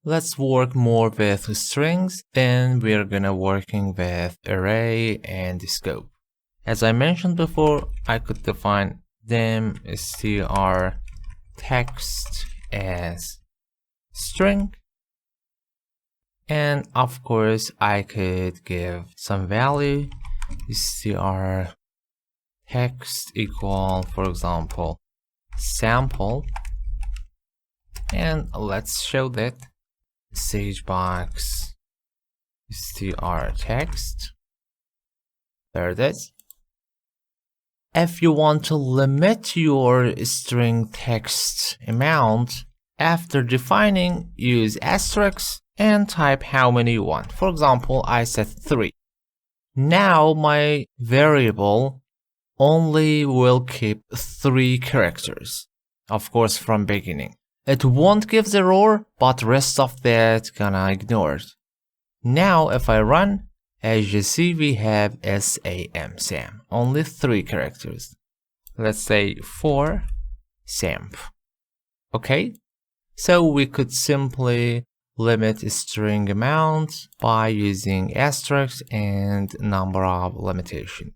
Let's work more with strings, then we're gonna working with array and scope. As I mentioned before, I could define them str text as string, and of course I could give some value str text equal, for example, sample, and let's show that sagebox str text. There it is. If you want to limit your string text amount, after defining, use asterisk and type how many you want. For example, I set 3. Now my variable only will keep 3 characters, of course from beginning. It won't give the error, but rest of that gonna ignore it. Now if I run, as you see we have SAM, only 3 characters. Let's say for SAMP. Okay, so we could simply limit string amount by using asterisk and number of limitation.